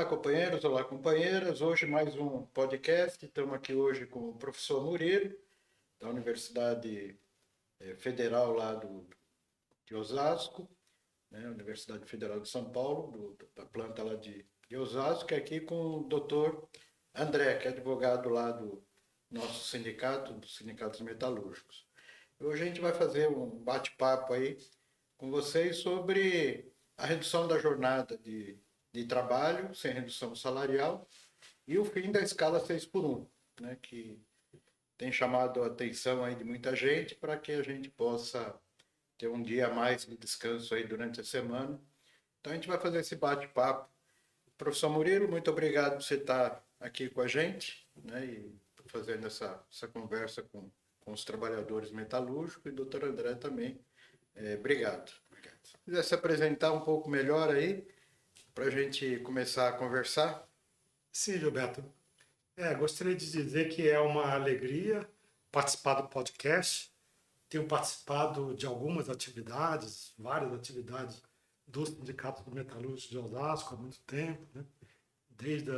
Olá, companheiros, olá, companheiras. Hoje mais um podcast. Estamos aqui hoje com o professor Murilo, da Universidade Federal lá de Osasco, né? Universidade Federal de São Paulo, da planta lá de Osasco, e aqui com o doutor André, que é advogado lá do nosso sindicato, dos sindicatos metalúrgicos. Hoje a gente vai fazer um bate-papo aí com vocês sobre a redução da jornada de trabalho, sem redução salarial, e o fim da escala 6 por 1, né, que tem chamado a atenção aí de muita gente para que a gente possa ter um dia a mais de descanso aí durante a semana. Então a gente vai fazer esse bate-papo. Professor Murilo, muito obrigado por você estar aqui com a gente, né, e fazendo essa conversa com os trabalhadores metalúrgicos, e doutor André também. Obrigado. Se quiser se apresentar um pouco melhor aí, para a gente começar a conversar. Sim, Gilberto. Gostaria de dizer que é uma alegria participar do podcast. Tenho participado de algumas atividades, várias atividades do Sindicato do Metalúrgico de Osasco há muito tempo, né? Desde,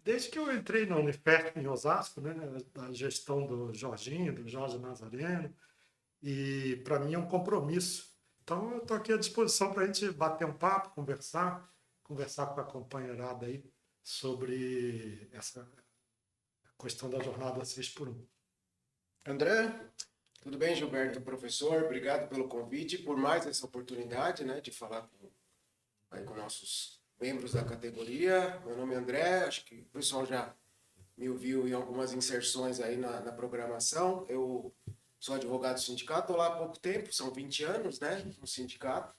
desde que eu entrei na Unifesp em Osasco, né? Da gestão do Jorginho, do Jorge Nazareno, e para mim é um compromisso. Então eu estou aqui à disposição para a gente bater um papo, conversar com a companheirada aí sobre essa questão da jornada 6 por 1. André? Tudo bem, Gilberto, professor? Obrigado pelo convite e por mais essa oportunidade, né, de falar com nossos membros da categoria. Meu nome é André, acho que o pessoal já me ouviu em algumas inserções aí na programação. Eu sou advogado do sindicato, estou lá há pouco tempo, são 20 anos, né, no sindicato.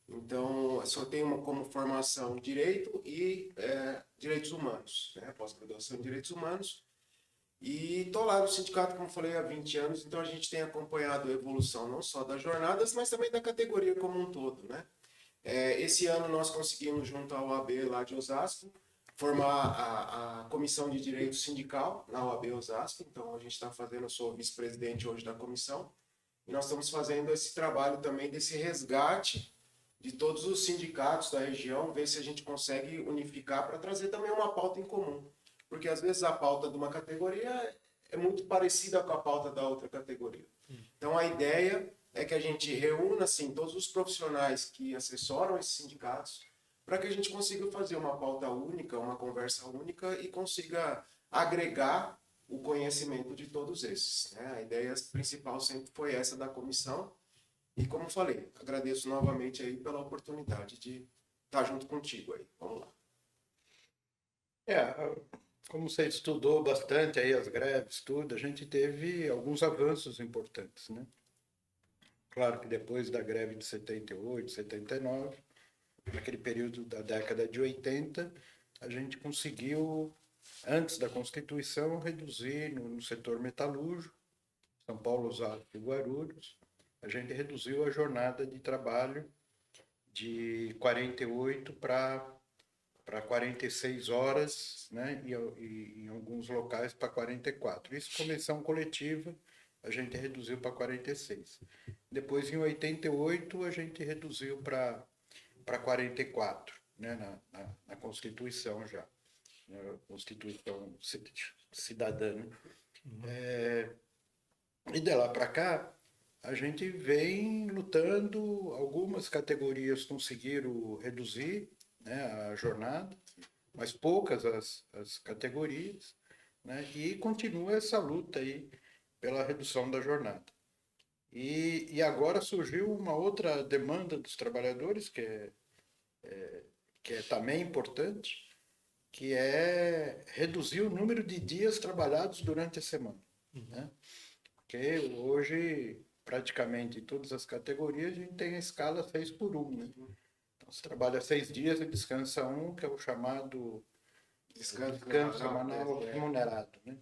Então, eu só tenho como formação Direito e Direitos Humanos, né, pós-graduação em Direitos Humanos. E estou lá no sindicato, como falei, há 20 anos, então a gente tem acompanhado a evolução não só das jornadas, mas também da categoria como um todo, né? Esse ano nós conseguimos, junto à OAB lá de Osasco, formar a Comissão de Direito Sindical na OAB Osasco, então a gente está fazendo, eu sou vice-presidente hoje da comissão, e nós estamos fazendo esse trabalho também desse resgate de todos os sindicatos da região, ver se a gente consegue unificar para trazer também uma pauta em comum. Porque às vezes a pauta de uma categoria é muito parecida com a pauta da outra categoria. Então a ideia é que a gente reúna assim, todos os profissionais que assessoram esses sindicatos para que a gente consiga fazer uma pauta única, uma conversa única e consiga agregar o conhecimento de todos esses, né? A ideia principal sempre foi essa da comissão e, como falei, agradeço novamente aí pela oportunidade de estar junto contigo aí. Vamos lá. Como você estudou bastante aí as greves, tudo, a gente teve alguns avanços importantes, né? Claro que depois da greve de 78, 79, naquele período da década de 80, a gente conseguiu, antes da Constituição, reduzir no setor metalúrgico, São Paulo, Osasco e Guarulhos, a gente reduziu a jornada de trabalho de 48 para 46 horas, né? E em alguns locais para 44. Isso, convenção coletiva, a gente reduziu para 46. Depois, em 88, a gente reduziu para 44, né? Na Constituição já. Na Constituição cidadã. Né? E de lá para cá, a gente vem lutando, algumas categorias conseguiram reduzir, né, a jornada, mas poucas as categorias, né, e continua essa luta aí pela redução da jornada. E agora surgiu uma outra demanda dos trabalhadores, que é também importante, que é reduzir o número de dias trabalhados durante a semana. Né? Porque hoje, praticamente em todas as categorias, a gente tem a escala 6 por 1. Né? Então, você trabalha 6 dias e descansa um, que é o chamado descanso semanal remunerado. Né?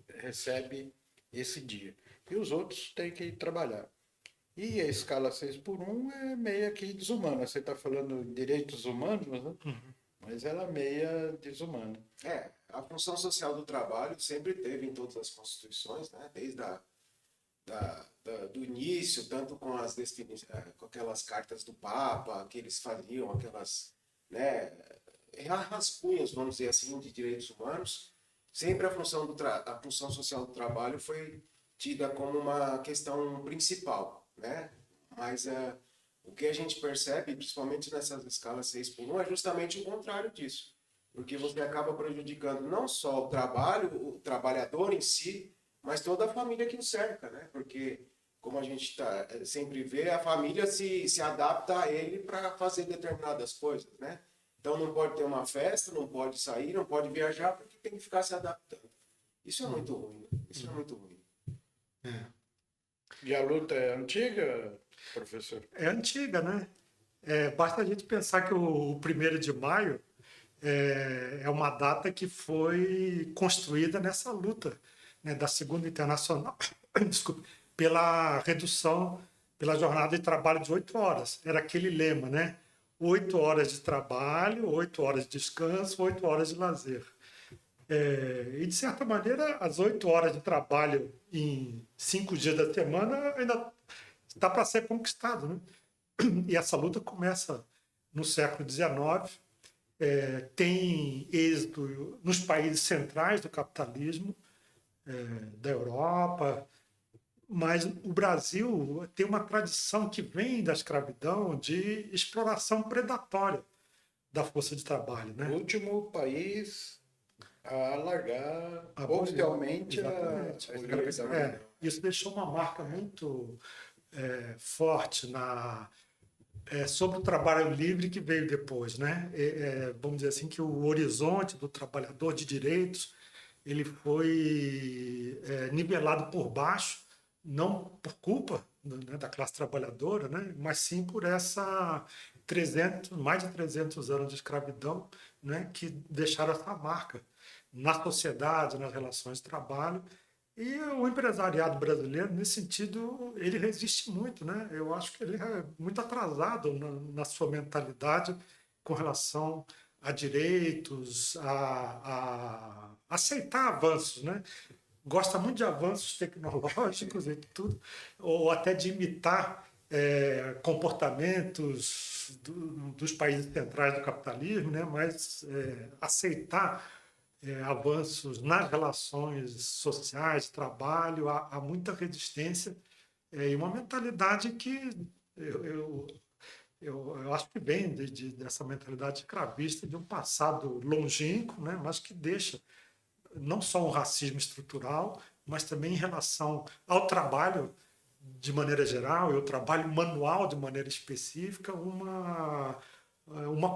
Recebe esse dia. E os outros têm que trabalhar. E a escala 6 por 1 é meio que desumana. Você está falando de direitos humanos, né? Mas ela é meia desumana. A função social do trabalho sempre teve em todas as constituições, né? Desde do início, tanto com com aquelas cartas do Papa, que eles faziam aquelas, né, rascunhos, vamos dizer assim, de direitos humanos, sempre a a função social do trabalho foi tida como uma questão principal, né? Mas o que a gente percebe, principalmente nessas escalas 6x1, é justamente o contrário disso. Porque você acaba prejudicando não só o trabalho, o trabalhador em si, mas toda a família que o cerca, né? Porque, como a gente sempre vê, a família se adapta a ele para fazer determinadas coisas, né? Então não pode ter uma festa, não pode sair, não pode viajar, porque tem que ficar se adaptando. Isso é muito ruim, né? Isso é muito ruim. E a luta é antiga, professor? É antiga, né? Basta a gente pensar que o 1º de maio é uma data que foi construída nessa luta, né, da Segunda Internacional, desculpe, pela redução, pela jornada de trabalho de 8 horas. Era aquele lema, né? 8 horas de trabalho, 8 horas de descanso, 8 horas de lazer. E, de certa maneira, as 8 horas de trabalho em 5 dias da semana ainda está para ser conquistado, né? E essa luta começa no século XIX, tem êxito nos países centrais do capitalismo, da Europa, mas o Brasil tem uma tradição que vem da escravidão de exploração predatória da força de trabalho, O né? último país a alargar Abolir, oficialmente exatamente. a escravidão. Isso deixou uma marca muito forte sobre o trabalho livre que veio depois, né? Vamos dizer assim que o horizonte do trabalhador de direitos ele foi nivelado por baixo, não por culpa, né, da classe trabalhadora, né, mas sim por mais de 300 anos de escravidão, né, que deixaram essa marca na sociedade, nas relações de trabalho. E o empresariado brasileiro, nesse sentido, ele resiste muito, né? Eu acho que ele é muito atrasado na sua mentalidade com relação a direitos, a aceitar avanços, né? Gosta muito de avanços tecnológicos e tudo, ou até de imitar comportamentos dos países centrais do capitalismo, né? Mas aceitar avanços nas relações sociais, de trabalho, há muita resistência e uma mentalidade que eu, eu, eu acho que vem dessa mentalidade escravista de um passado longínquo, né, mas que deixa não só um racismo estrutural, mas também em relação ao trabalho de maneira geral e ao trabalho manual de maneira específica, uma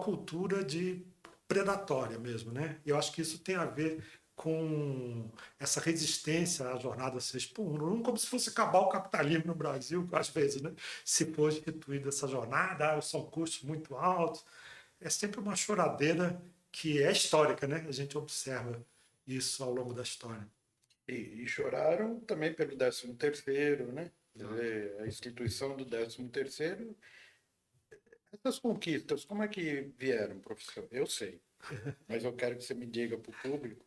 cultura de predatória mesmo, né? Eu acho que isso tem a ver com essa resistência à jornada 6x1, não como se fosse acabar o capitalismo no Brasil, às vezes, né? Se for instituída essa jornada, são custos muito altos, é sempre uma choradeira que é histórica, né? A gente observa isso ao longo da história. E choraram também pelo 13º, né? Quer dizer, a instituição do 13º. Essas conquistas, como é que vieram, professor? Eu sei, mas eu quero que você me diga para o público,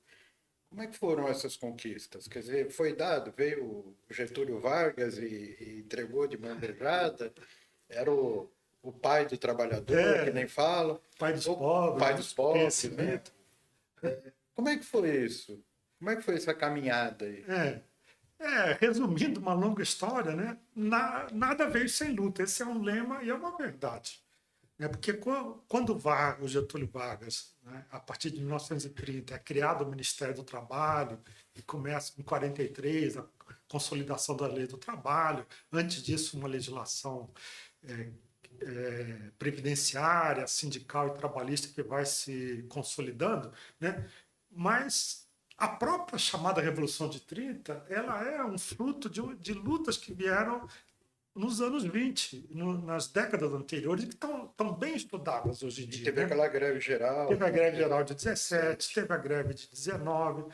como é que foram essas conquistas? Quer dizer, foi dado, veio o Getúlio Vargas e entregou de mão beijada, era o pai do trabalhador, que nem fala. Pai dos o pobres, pai dos pobres, né? conhecimento. Como é que foi isso? Como é que foi essa caminhada aí? Resumindo uma longa história, né? Nada veio sem luta. Esse é um lema e é uma verdade. Porque quando o Getúlio Vargas, né, a partir de 1930, é criado o Ministério do Trabalho e começa em 43 a consolidação da Lei do Trabalho, antes disso uma legislação previdenciária, sindical e trabalhista que vai se consolidando, né? Mas a própria chamada Revolução de 30, ela é um fruto de lutas que vieram nos anos 20, nas décadas anteriores, que estão bem estudadas hoje em dia. Teve aquela greve geral. Teve a greve geral de 17, teve a greve de 19,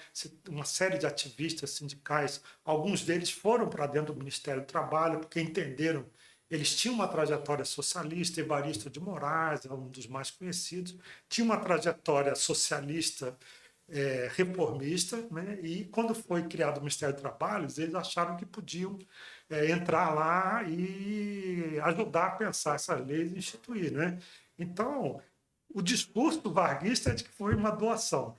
uma série de ativistas sindicais, alguns deles foram para dentro do Ministério do Trabalho, porque entenderam, eles tinham uma trajetória socialista, Evaristo de Moraes, é um dos mais conhecidos, tinha uma trajetória socialista reformista, né? E quando foi criado o Ministério do Trabalho, eles acharam que podiam entrar lá e ajudar a pensar essas leis e instituir, né? Então, O discurso varguista é de que foi uma doação.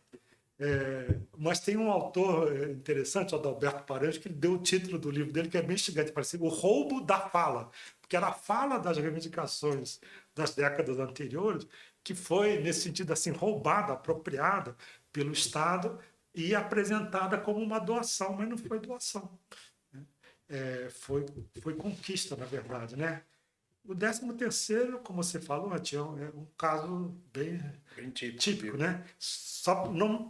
Mas tem um autor interessante, o Adalberto Paranhos, que ele deu o título do livro dele, que é bem instigante, parece o roubo da fala, porque era a fala das reivindicações das décadas anteriores que foi, nesse sentido, assim, roubada, apropriada pelo Estado e apresentada como uma doação, mas não foi doação. Foi conquista, na verdade, né? O 13º, como você falou, Tião, é um caso bem típico, né? Só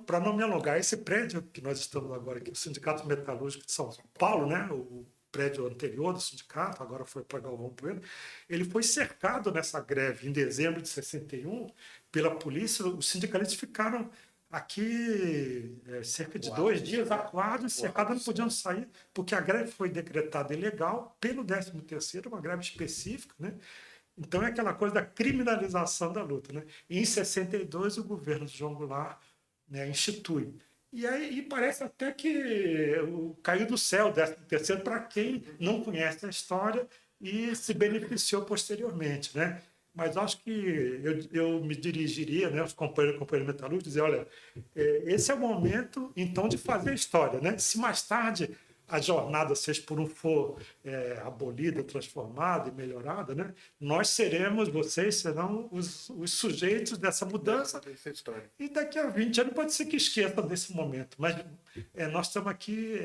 para não me alongar, esse prédio que nós estamos agora aqui, o Sindicato Metalúrgico de São Paulo, né? O prédio anterior do sindicato, agora foi para Galvão Bueno, ele foi cercado nessa greve em dezembro de 61 pela polícia. Os sindicalistas ficaram aqui cerca de 2 dias acuados, cercados, não podiam sair, porque a greve foi decretada ilegal pelo 13º, uma greve específica, né? Então é aquela coisa da criminalização da luta, né? E em 62 o governo de João Goulart, né, institui. E aí parece até que caiu do céu o 13º para quem não conhece a história e se beneficiou posteriormente, né? Mas acho que eu me dirigiria, né, aos companheiros metalúrgicos, dizer, olha, esse é o momento, então, de fazer história, né? Se mais tarde a jornada 6x1 for abolida, transformada e melhorada, né? Vocês serão os sujeitos dessa mudança. E daqui a 20 anos pode ser que esqueçam desse momento, mas nós estamos aqui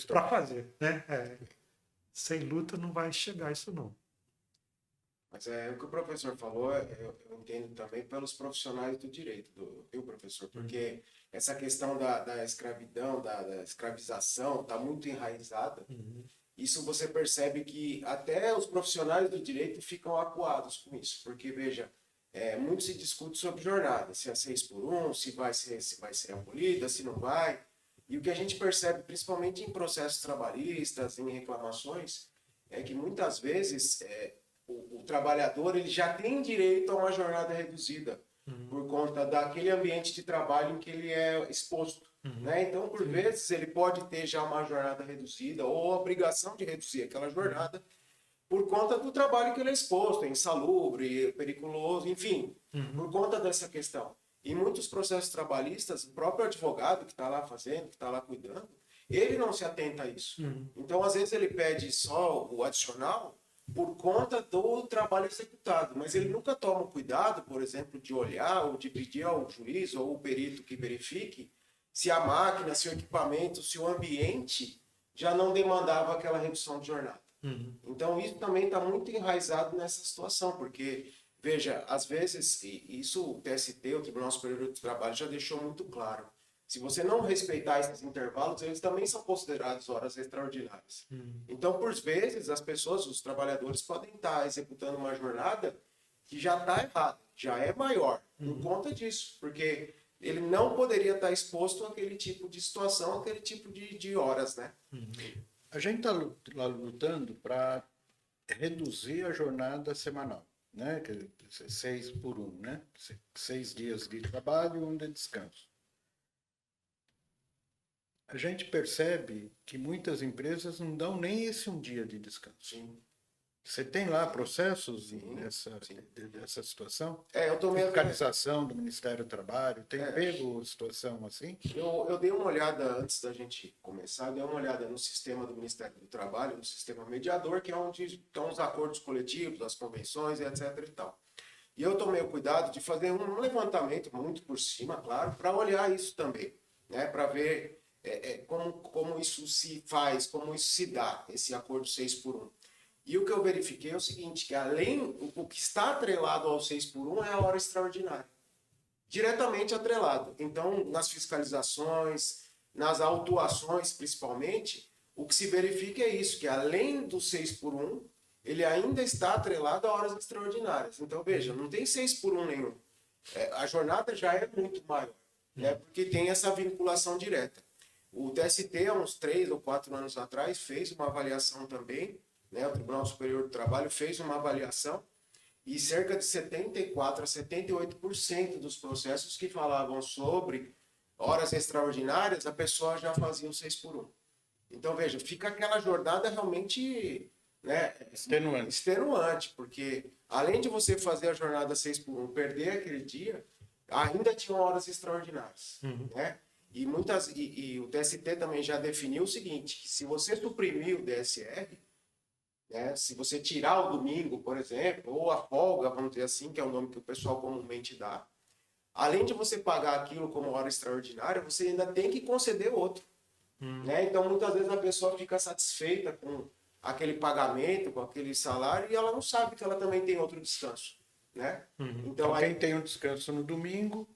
para fazer, né? Sem luta não vai chegar isso, não. Mas o que o professor falou, eu entendo também pelos profissionais do direito, viu, professor? Porque essa questão da escravidão, da escravização, está muito enraizada. Isso você percebe que até os profissionais do direito ficam acuados com isso. Porque, veja, muito se discute sobre jornada, se é 6x1, se vai ser abolida, se não vai. E o que a gente percebe, principalmente em processos trabalhistas, em reclamações, é que muitas vezes o trabalhador ele já tem direito a uma jornada reduzida por conta daquele ambiente de trabalho em que ele é exposto. Né? Então, por vezes, ele pode ter já uma jornada reduzida ou a obrigação de reduzir aquela jornada por conta do trabalho que ele é exposto, é insalubre, periculoso, enfim, por conta dessa questão. Em muitos processos trabalhistas, o próprio advogado que está lá fazendo, que está lá cuidando, ele não se atenta a isso. Então, às vezes, ele pede só o adicional por conta do trabalho executado, mas ele nunca toma o cuidado, por exemplo, de olhar ou de pedir ao juiz ou ao perito que verifique se a máquina, se o equipamento, se o ambiente já não demandava aquela redução de jornada. Então, isso também está muito enraizado nessa situação, porque, veja, às vezes, isso o TST, o Tribunal Superior do Trabalho, já deixou muito claro. Se você não respeitar esses intervalos, eles também são considerados horas extraordinárias. Então, por vezes, as pessoas, os trabalhadores, podem estar executando uma jornada que já está errada, já é maior, por conta disso, porque ele não poderia estar exposto àquele tipo de situação, àquele tipo de horas, né? A gente está lá lutando para reduzir a jornada semanal, né? 6x1, né? 6 dias de trabalho e 1 de descanso. A gente percebe que muitas empresas não dão nem esse 1 dia de descanso. Sim. Você tem lá processos dessa situação? Eu tomei fiscalização do Ministério do Trabalho, tem pego situação assim? Eu dei uma olhada, antes da gente começar, dei uma olhada no sistema do Ministério do Trabalho, no sistema mediador, que é onde estão os acordos coletivos, as convenções, etc. e tal. E eu tomei o cuidado de fazer um levantamento muito por cima, claro, para olhar isso também, né? Para ver como isso se faz, como isso se dá, esse acordo 6x1. E o que eu verifiquei é o seguinte, que além, o que está atrelado ao 6x1 é a hora extraordinária. Diretamente atrelado. Então, nas fiscalizações, nas autuações principalmente, o que se verifica é isso, que além do 6x1, ele ainda está atrelado a horas extraordinárias. Então, veja, não tem 6x1 nenhum. A jornada já é muito maior, né? Porque tem essa vinculação direta. O TST, há uns 3 ou 4 anos atrás, fez uma avaliação também, né? O Tribunal Superior do Trabalho fez uma avaliação e cerca de 74% a 78% dos processos que falavam sobre horas extraordinárias, a pessoa já fazia o 6x1. Então, veja, fica aquela jornada realmente né, extenuante, porque além de você fazer a jornada 6 por 1, perder aquele dia, ainda tinham horas extraordinárias, né? E o TST também já definiu o seguinte, que se você suprimir o DSR, né, se você tirar o domingo, por exemplo, ou a folga, vamos dizer assim, que é o nome que o pessoal comumente dá, além de você pagar aquilo como hora extraordinária, você ainda tem que conceder outro. Né? Então, muitas vezes a pessoa fica satisfeita com aquele pagamento, com aquele salário, e ela não sabe que ela também tem outro descanso. Né? Então, quem tem um descanso no domingo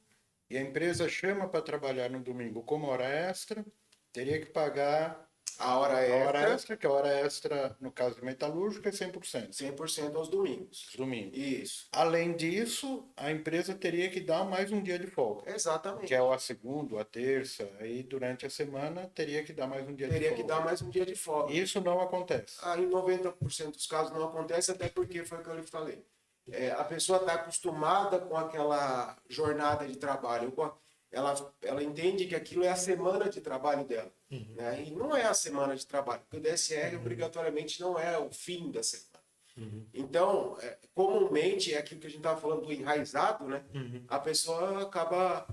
e a empresa chama para trabalhar no domingo como hora extra, teria que pagar a hora extra, que a hora extra, no caso metalúrgica, é 100%. 100% aos domingos. Isso. Além disso, a empresa teria que dar mais um dia de folga. Exatamente. Que é a segunda, a terça, aí durante a semana teria que dar mais um dia de folga. Teria que dar mais um dia de folga. Isso não acontece. Em 90% dos casos não acontece, até porque foi o que eu lhe falei. A pessoa está acostumada com aquela jornada de trabalho, ela entende que aquilo é a semana de trabalho dela. Né? E não é a semana de trabalho, porque o DSR obrigatoriamente não é o fim da semana. Então, comumente, é aquilo que a gente estava falando do enraizado, né? A pessoa acaba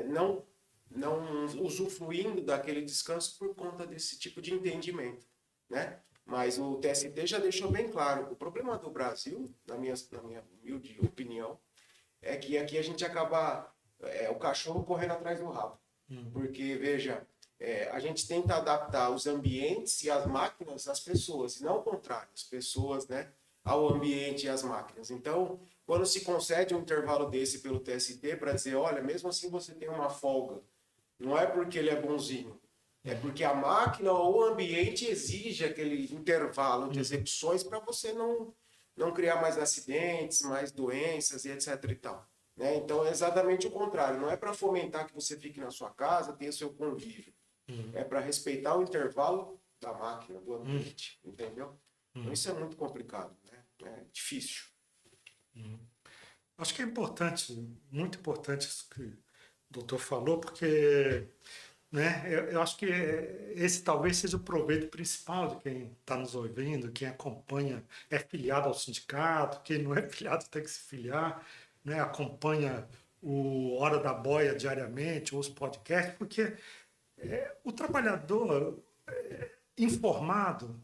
não usufruindo daquele descanso por conta desse tipo de entendimento. Né? Mas o TST já deixou bem claro, o problema do Brasil, na minha humilde opinião, é que aqui a gente acaba o cachorro correndo atrás do rabo. Porque, veja, a gente tenta adaptar os ambientes e as máquinas às pessoas, e não o contrário, as pessoas, né, ao ambiente e às máquinas. Então, quando se concede um intervalo desse pelo TST para dizer, olha, mesmo assim você tem uma folga, não é porque ele é bonzinho, é porque a máquina ou o ambiente exige aquele intervalo de execuções para você não criar mais acidentes, mais doenças e etc. e tal. Né? Então, é exatamente o contrário. Não é para fomentar que você fique na sua casa, tenha seu convívio. É para respeitar o intervalo da máquina, do ambiente. Entendeu? Então, isso é muito complicado. Né? É difícil. Acho que é importante, muito importante isso que o doutor falou, porque né, eu acho que esse talvez seja o proveito principal de quem está nos ouvindo, quem acompanha, é filiado ao sindicato, quem não é filiado tem que se filiar, né, acompanha o Hora da Boia diariamente, ou os podcasts, porque o trabalhador informado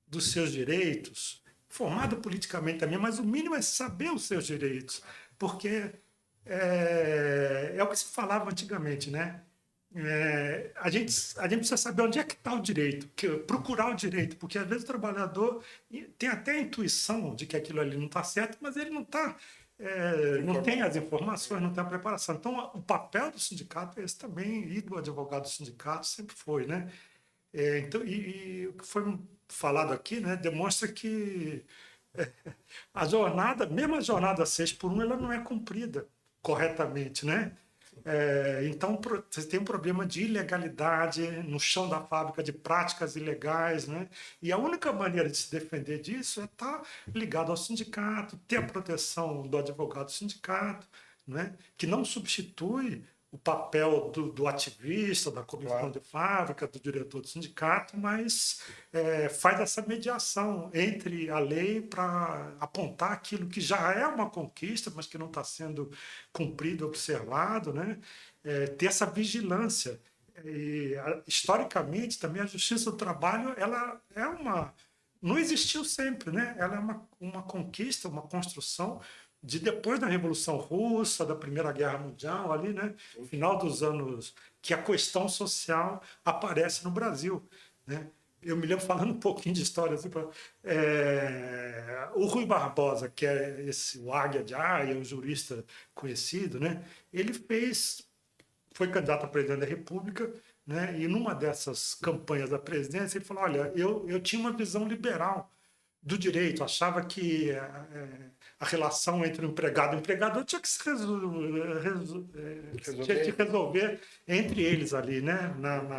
dos seus direitos, formado politicamente também, mas o mínimo é saber os seus direitos, porque é o que se falava antigamente, né? A gente precisa saber onde é que está o direito, procurar o direito, porque às vezes o trabalhador tem até a intuição de que aquilo ali não está certo, mas ele não está, não tem as informações, não tem a preparação. Então, o papel do sindicato é esse também, e do advogado do sindicato sempre foi, né? Então, e o que foi falado aqui, né, demonstra que a jornada, mesmo a jornada 6 por 1, ela não é cumprida corretamente, né? Então, você tem um problema de ilegalidade no chão da fábrica, de práticas ilegais, né? E a única maneira de se defender disso é estar ligado ao sindicato, ter a proteção do advogado do sindicato, né? Que não substitui o papel do ativista, da comissão de fábrica, do diretor do sindicato, mas faz essa mediação entre a lei para apontar aquilo que já é uma conquista, mas que não está sendo cumprido, observado, né? Ter essa vigilância. E, historicamente, também a justiça do trabalho ela não existiu sempre, né? Ela é uma conquista, uma construção de depois da Revolução Russa, da Primeira Guerra Mundial, ali, né, no final dos anos, que a questão social aparece no Brasil, né? Eu me lembro, falando um pouquinho de história, assim, o Rui Barbosa, que é o Águia de Aia, um jurista conhecido, né, ele foi candidato a presidente da República, né, e numa dessas campanhas da presidência, ele falou, olha, eu tinha uma visão liberal do direito, achava que a relação entre o empregado e o empregador tinha que se resolver entre eles ali, né?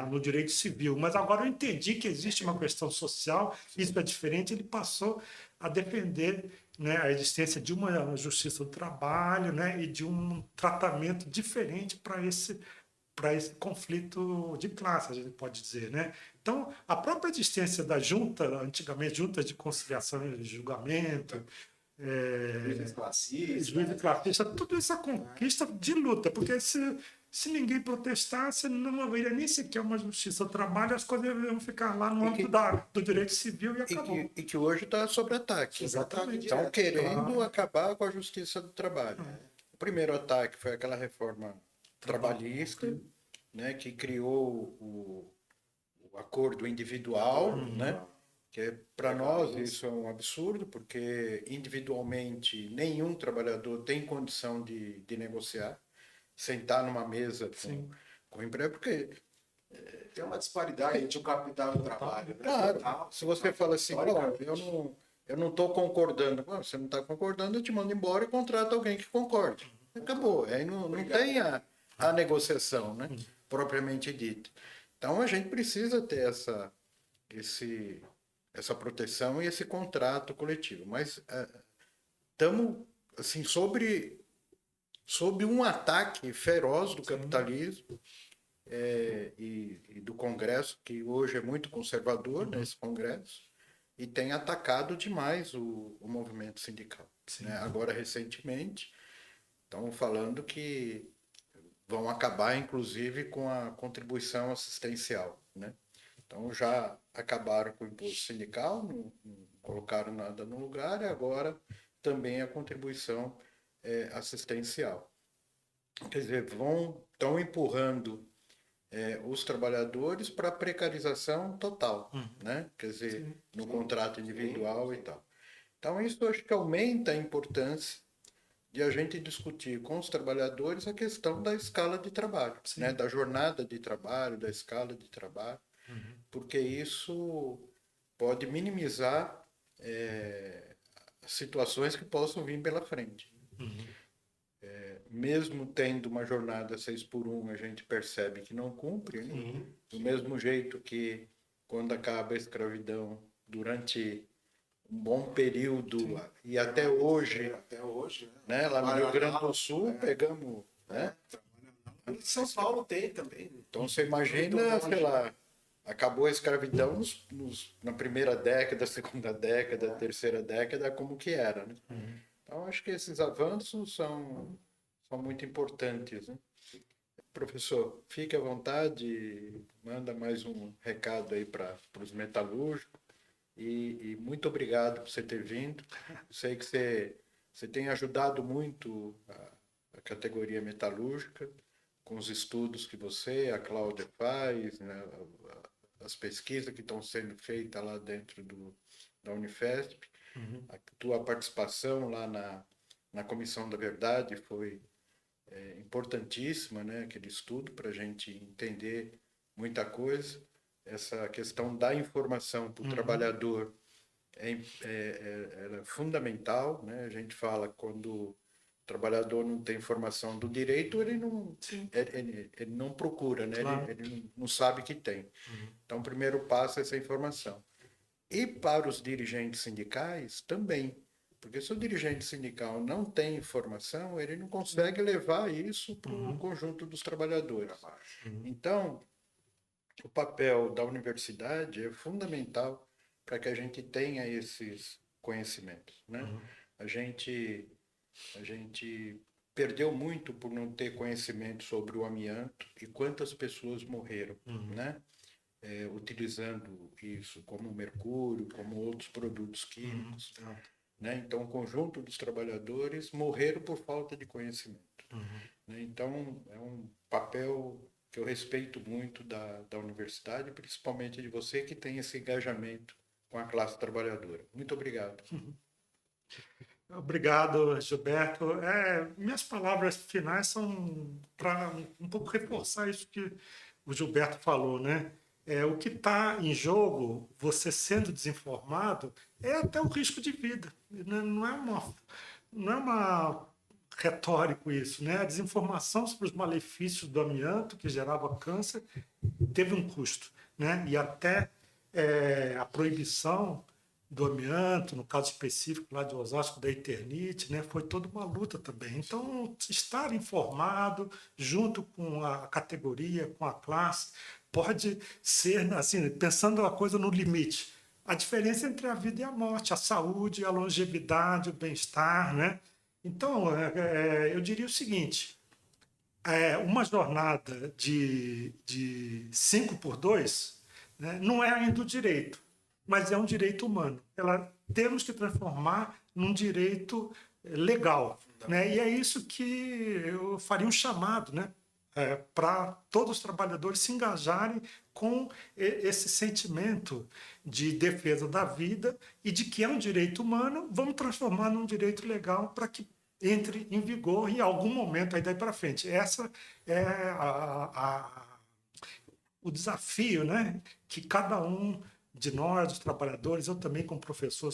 No direito civil. Mas agora eu entendi que existe uma questão social, isso é diferente, ele passou a defender, né, a existência de uma justiça do trabalho, né, e de um tratamento diferente para para esse conflito de classe, a gente pode dizer, né? Então, a própria existência da junta, antigamente juntas de conciliação e julgamento, Juízes classistas. juízo classista, tudo isso é conquista de luta, porque se ninguém protestasse, não haveria nem sequer uma justiça do trabalho, as coisas iam ficar lá no âmbito do direito civil e acabou. E que hoje está sob ataque. Exatamente. Estão querendo Claro. acabar com a justiça do trabalho. O primeiro ataque foi aquela reforma trabalhista, né, que criou o acordo individual, né, que para nós isso é um absurdo, porque individualmente nenhum trabalhador tem condição de negociar, sentar numa mesa com o emprego, porque Tem uma disparidade entre o capital e o trabalho. Né? claro, Total. se você fala assim, "Ó, eu não estou concordando", "Pô, você não está concordando, eu te mando embora e contrata alguém que concorde." Acabou, aí não tem a negociação, né, propriamente dita. Então a gente precisa ter essa proteção e esse contrato coletivo, mas estamos assim sob um ataque feroz do capitalismo e do Congresso, que hoje é muito conservador, nesse Congresso, e tem atacado demais o movimento sindical. Né? Agora, recentemente, estão falando que vão acabar, inclusive, com a contribuição assistencial. Né? Então, já acabaram com o imposto sindical, não colocaram nada no lugar, e agora também a contribuição assistencial. Quer dizer, estão empurrando os trabalhadores para a precarização total, né? Quer dizer, no contrato individual e tal. Então, isso acho que aumenta a importância de a gente discutir com os trabalhadores a questão da escala de trabalho, né? Da jornada de trabalho, da escala de trabalho, porque isso pode minimizar situações que possam vir pela frente. Mesmo tendo uma jornada 6x1, a gente percebe que não cumpre, né? Do mesmo jeito que quando acaba a escravidão, durante um bom período, e até hoje, né? Lá no Rio Grande do Sul, pegamos... Né? São Paulo tem também. Então você imagina, sei lá, acabou a escravidão na primeira década, segunda década, terceira década, como que era, né? Então acho que esses avanços são muito importantes, né? Professor, fique à vontade, manda mais um recado aí para os metalúrgicos e muito obrigado por você ter vindo. Sei que você tem ajudado muito a categoria metalúrgica com os estudos que a Cláudia faz, né? As pesquisas que estão sendo feitas lá dentro da Unifesp. A tua participação lá na Comissão da Verdade foi importantíssima, né? Aquele estudo para a gente entender muita coisa. Essa questão da informação para o trabalhador é fundamental, né? A gente fala quando o trabalhador não tem informação do direito, ele não procura, né? Claro. Ele não sabe que tem. Então, o primeiro passo é essa informação. E para os dirigentes sindicais também, porque se o dirigente sindical não tem informação, ele não consegue levar isso para o conjunto dos trabalhadores. Então, o papel da universidade é fundamental para que a gente tenha esses conhecimentos, né? A gente perdeu muito por não ter conhecimento sobre o amianto e quantas pessoas morreram, né? Utilizando isso como mercúrio, como outros produtos químicos. Né? Então, o conjunto dos trabalhadores morreram por falta de conhecimento. Né? Então, é um papel que eu respeito muito da universidade, principalmente de você que tem esse engajamento com a classe trabalhadora. Muito obrigado. Obrigado, Gilberto. Minhas palavras finais são para um pouco reforçar isso que o Gilberto falou, né? O que está em jogo, você sendo desinformado, é até o risco de vida. Não é uma retórico isso, né? A desinformação sobre os malefícios do amianto, que gerava câncer, teve um custo, né? E até a proibição do amianto, no caso específico lá de Osasco, da Eternit, né? Foi toda uma luta também. Então, estar informado, junto com a categoria, com a classe, pode ser, assim, pensando a coisa no limite. A diferença entre a vida e a morte, a saúde, a longevidade, o bem-estar, né? Então, eu diria o seguinte, uma jornada de 5 por 2, né, não é ainda o direito, mas é um direito humano. Temos que transformar num direito legal. Né? E é isso que eu faria um chamado, né? Para todos os trabalhadores se engajarem com esse sentimento de defesa da vida e de que é um direito humano, vamos transformar num direito legal para que entre em vigor em algum momento aí daí para frente. Essa é o desafio, né, que cada um de nós, os trabalhadores, eu também como professor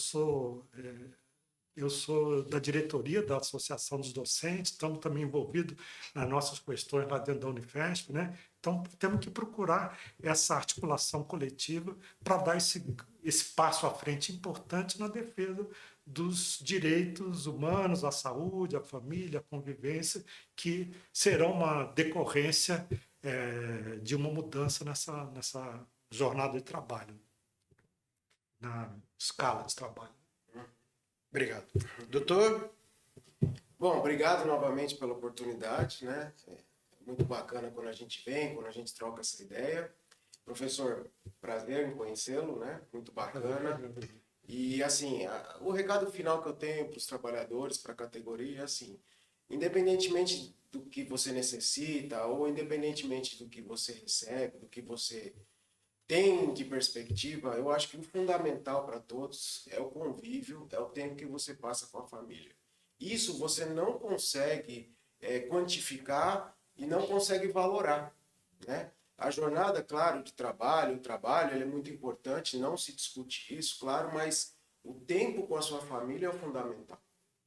eu sou da diretoria da Associação dos Docentes, estamos também envolvidos nas nossas questões lá dentro da Unifesp, né? Então, temos que procurar essa articulação coletiva para dar esse passo à frente importante na defesa dos direitos humanos, à saúde, à família, à convivência, que serão uma decorrência de uma mudança nessa jornada de trabalho, na escala de trabalho. Obrigado. Doutor? Bom, obrigado novamente pela oportunidade, né? É muito bacana quando a gente vem, quando a gente troca essa ideia. Professor, prazer em conhecê-lo, né? Muito bacana. E, assim, o recado final que eu tenho para os trabalhadores, para a categoria, é assim, independentemente do que você necessita ou independentemente do que você recebe, do que você tem de perspectiva, eu acho que o fundamental para todos é o convívio, é o tempo que você passa com a família. Isso você não consegue quantificar e não consegue valorar, né? A jornada, claro, de trabalho, o trabalho, ele é muito importante, não se discute isso, claro, mas o tempo com a sua família é o fundamental,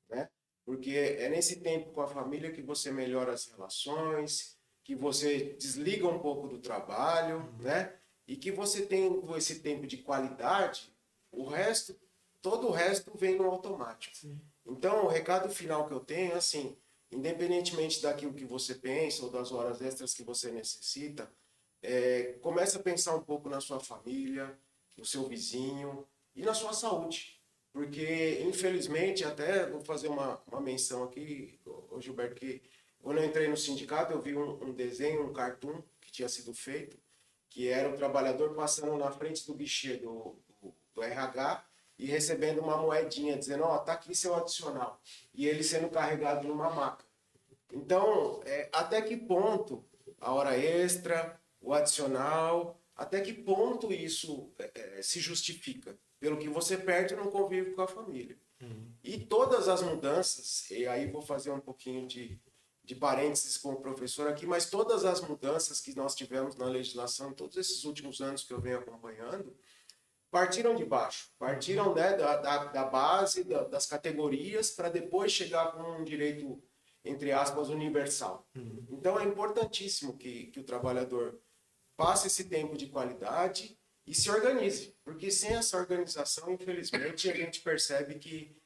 né? Porque é nesse tempo com a família que você melhora as relações, que você desliga um pouco do trabalho, né? E que você tem esse tempo de qualidade, o resto, todo o resto vem no automático. Sim. Então, o recado final que eu tenho é assim, independentemente daquilo que você pensa ou das horas extras que você necessita, comece a pensar um pouco na sua família, no seu vizinho e na sua saúde. Porque, infelizmente, até vou fazer uma menção aqui, Gilberto, que quando eu entrei no sindicato, eu vi um desenho, um cartoon que tinha sido feito, que era o trabalhador passando na frente do guichê do RH e recebendo uma moedinha, dizendo, ó, tá aqui seu adicional. E ele sendo carregado numa maca. Então, até que ponto a hora extra, o adicional, até que ponto isso se justifica? Pelo que você perde no convívio com a família. Uhum. E todas as mudanças, e aí vou fazer um pouquinho de parênteses com o professor aqui, mas todas as mudanças que nós tivemos na legislação, todos esses últimos anos que eu venho acompanhando, partiram de baixo, partiram, né, da base, das categorias, para depois chegar com um direito, entre aspas, universal. Uhum. Então é importantíssimo que o trabalhador passe esse tempo de qualidade e se organize, porque sem essa organização, infelizmente, a gente percebe que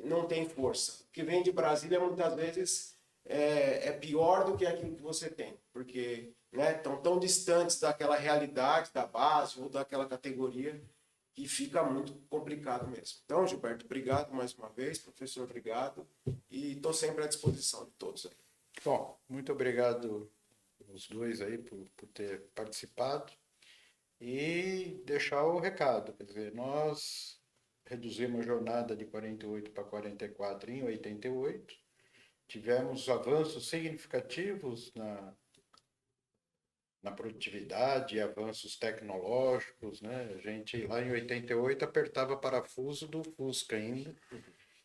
não tem força. O que vem de Brasília, muitas vezes, é pior do que aquilo que você tem, porque estão tão distantes daquela realidade da base ou daquela categoria que fica muito complicado mesmo. Então, Gilberto, obrigado mais uma vez, professor, obrigado, e estou sempre à disposição de todos aí. Bom, muito obrigado os dois aí por ter participado e deixar o recado, quer dizer, nós reduzimos a jornada de 48 para 44 em 88, tivemos avanços significativos na produtividade, avanços tecnológicos, né? A gente lá em 88 apertava parafuso do Fusca ainda,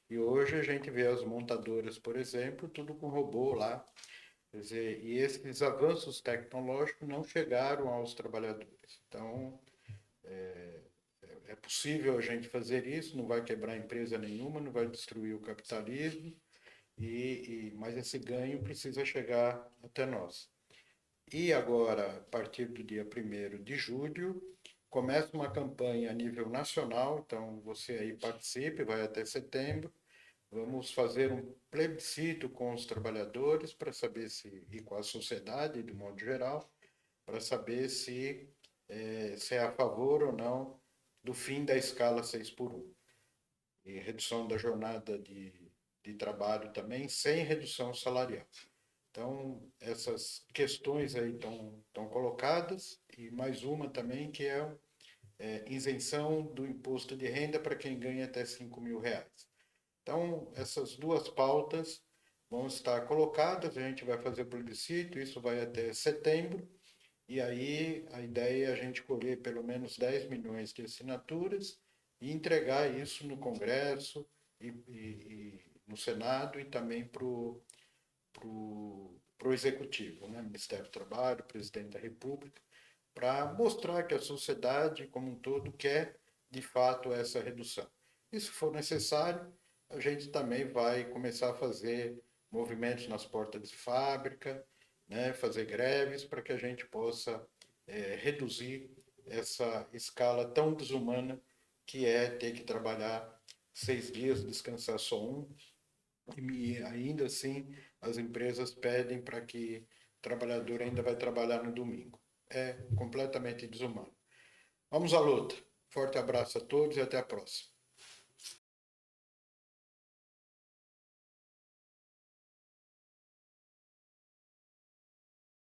e hoje a gente vê as montadoras, por exemplo, tudo com robô lá. Quer dizer, e esses avanços tecnológicos não chegaram aos trabalhadores. Então, é possível a gente fazer isso, não vai quebrar empresa nenhuma, não vai destruir o capitalismo, mas esse ganho precisa chegar até nós. E agora, a partir do dia 1º de julho, começa uma campanha a nível nacional, então você aí participe, vai até setembro. Vamos fazer um plebiscito com os trabalhadores para saber se, e com a sociedade de modo geral, para saber se é a favor ou não do fim da escala 6x1 e redução da jornada de trabalho também, sem redução salarial. Então, essas questões aí estão colocadas, e mais uma também, que é isenção do imposto de renda para quem ganha até R$ 5.000. Então, essas duas pautas vão estar colocadas, a gente vai fazer plebiscito, isso vai até setembro, e aí a ideia é a gente colher pelo menos 10 milhões de assinaturas e entregar isso no Congresso e no Senado e também para o Executivo, né? Ministério do Trabalho, Presidente da República, para mostrar que a sociedade como um todo quer, de fato, essa redução. E se for necessário, a gente também vai começar a fazer movimentos nas portas de fábrica, né? Fazer greves para que a gente possa reduzir essa escala tão desumana que é ter que trabalhar 6 dias, descansar só um, e ainda assim as empresas pedem para que o trabalhador ainda vai trabalhar no domingo. É completamente desumano. Vamos à luta. Forte abraço a todos e até a próxima.